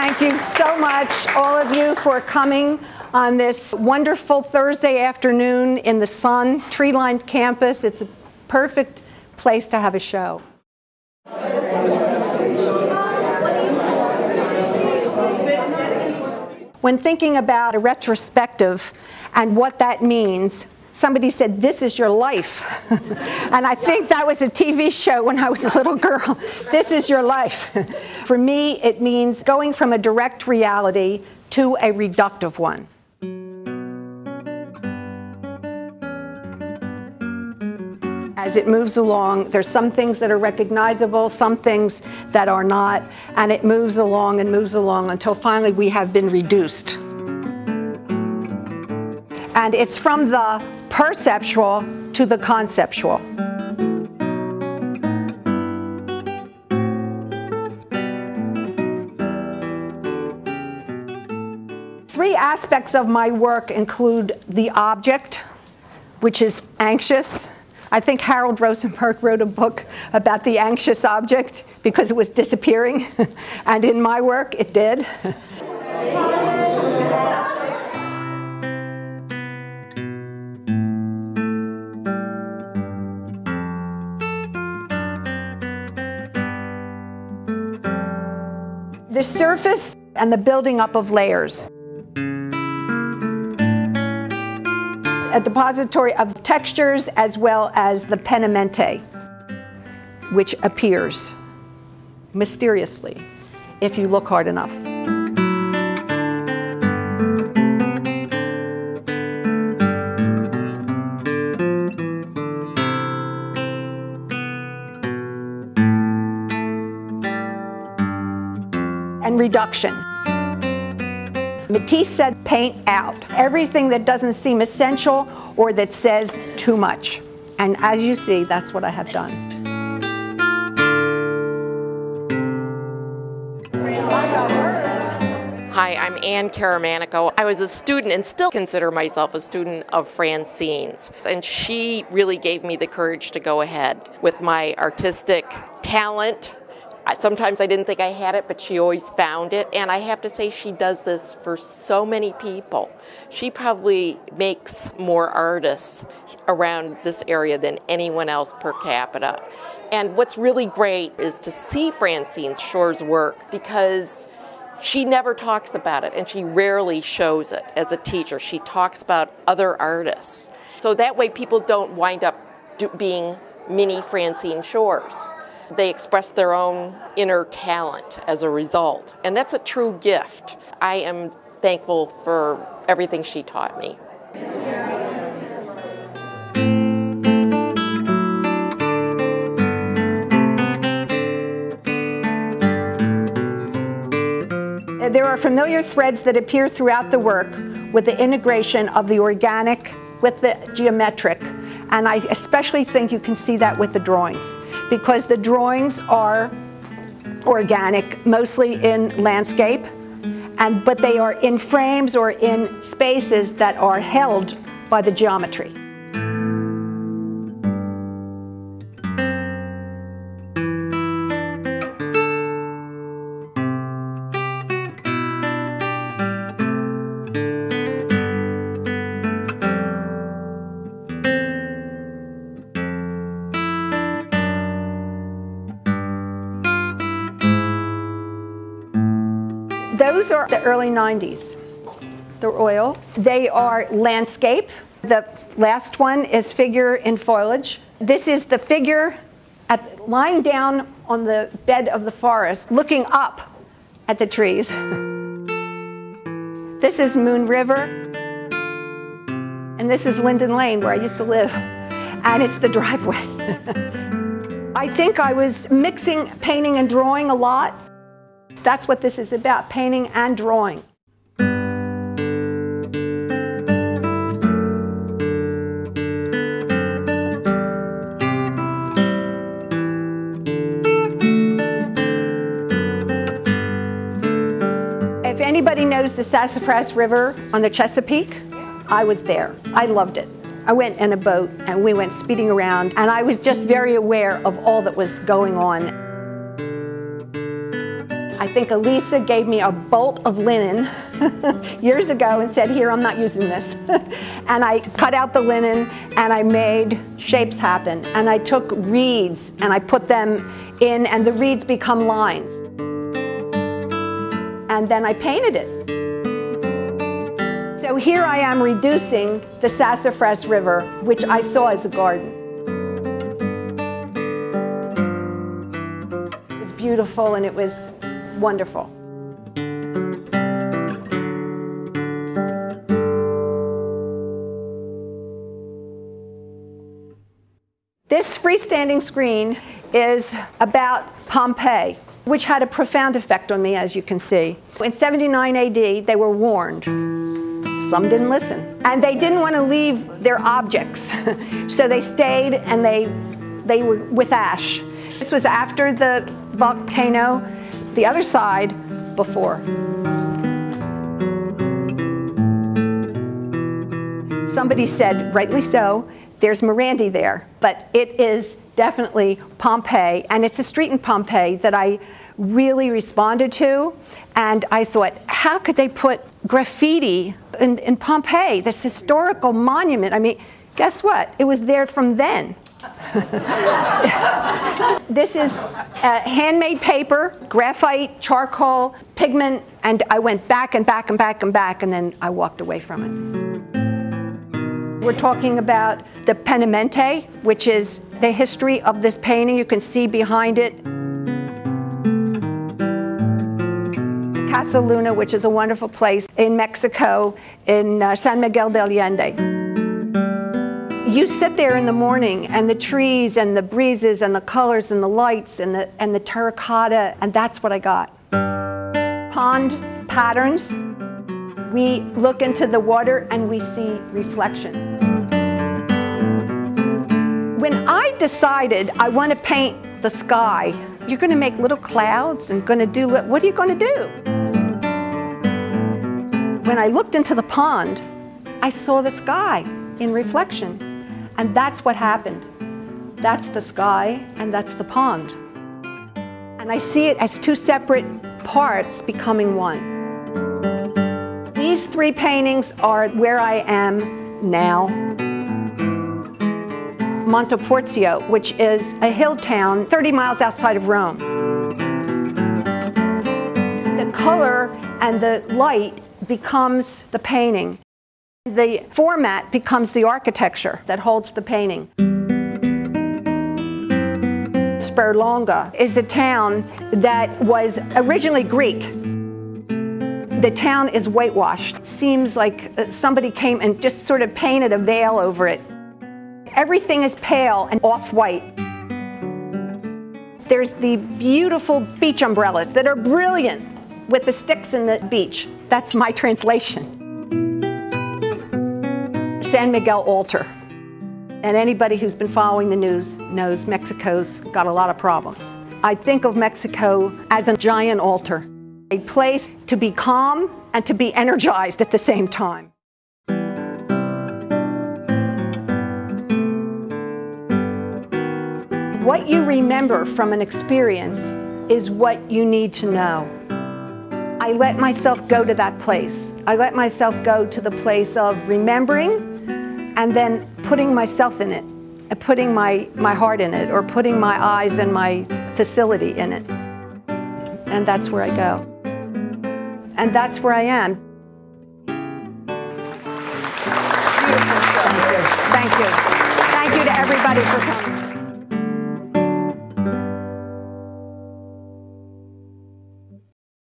Thank you so much, all of you, for coming on this wonderful Thursday afternoon in the sun, tree-lined campus. It's a perfect place to have a show. When thinking about a retrospective and what that means, somebody said, "This is your life." And I think that was a TV show when I was a little girl. This is your life. For me, it means going from a direct reality to a reductive one. As it moves along, there's some things that are recognizable, some things that are not, and it moves along until finally we have been reduced. And it's from the perceptual to the conceptual. Three aspects of my work include the object, which is anxious. I think Harold Rosenberg wrote a book about the anxious object because it was disappearing, and in my work it did. The surface and the building up of layers. A depository of textures as well as the penamente, which appears mysteriously if you look hard enough. And reduction. Matisse said, paint out everything that doesn't seem essential or that says too much. And as you see, that's what I have done. Hi, I'm Ann Caramanico. I was a student and still consider myself a student of Francine's. And she really gave me the courage to go ahead with my artistic talent. Sometimes I didn't think I had it, but she always found it. And I have to say, she does this for so many people. She probably makes more artists around this area than anyone else per capita. And what's really great is to see Francine Shore's work, because she never talks about it, and she rarely shows it as a teacher. She talks about other artists. So that way people don't wind up being mini Francine Shores. They express their own inner talent as a result. And that's a true gift. I am thankful for everything she taught me. There are familiar threads that appear throughout the work with the integration of the organic with the geometric. And I especially think you can see that with the drawings, because the drawings are organic, mostly in landscape, but they are in frames or in spaces that are held by the geometry. Those are the early 90s. They're oil. They are landscape. The last one is figure in foliage. This is the figure lying down on the bed of the forest, looking up at the trees. This is Moon River. And this is Linden Lane, where I used to live. And it's the driveway. I think I was mixing painting and drawing a lot. That's what this is about, painting and drawing. If anybody knows the Sassafras River on the Chesapeake, I was there. I loved it. I went in a boat and we went speeding around, and I was just very aware of all that was going on. I think Elisa gave me a bolt of linen years ago and said, here, I'm not using this. And I cut out the linen and I made shapes happen. And I took reeds and I put them in, and the reeds become lines. And then I painted it. So here I am reducing the Sassafras River, which I saw as a garden. It was beautiful and it was wonderful. This freestanding screen is about Pompei, which had a profound effect on me, as you can see. In 79 AD, they were warned. Some didn't listen. And they didn't want to leave their objects. So they stayed and they were with ash. This was after the volcano, the other side before. Somebody said, rightly so, there's Morandi there, but it is definitely Pompei, and it's a street in Pompei that I really responded to, and I thought, how could they put graffiti in Pompei, this historical monument? I mean, guess what? It was there from then. This is handmade paper, graphite, charcoal, pigment, and I went back and back and back and back, and then I walked away from it. We're talking about the Pennimente, which is the history of this painting. You can see behind it Casa Luna, which is a wonderful place in Mexico, in San Miguel de Allende. You sit there in the morning, and the trees and the breezes and the colors and the lights and the terracotta, and that's what I got. Pond patterns. We look into the water and we see reflections. When I decided I want to paint the sky, you're going to make little clouds and going to do, what are you going to do? When I looked into the pond, I saw the sky in reflection. And that's what happened. That's the sky and that's the pond. And I see it as two separate parts becoming one. These three paintings are where I am now. Monteporzio, which is a hill town 30 miles outside of Rome. The color and the light becomes the painting. The format becomes the architecture that holds the painting. Sperlonga is a town that was originally Greek. The town is whitewashed. Seems like somebody came and just sort of painted a veil over it. Everything is pale and off-white. There's the beautiful beach umbrellas that are brilliant with the sticks in the beach. That's my translation. San Miguel altar. And anybody who's been following the news knows Mexico's got a lot of problems. I think of Mexico as a giant altar. A place to be calm and to be energized at the same time. What you remember from an experience is what you need to know. I let myself go to that place. I let myself go to the place of remembering and then putting myself in it, and putting my heart in it, or putting my eyes and my facility in it. And that's where I go. And that's where I am. Beautiful show. Thank you. Thank you to everybody for coming.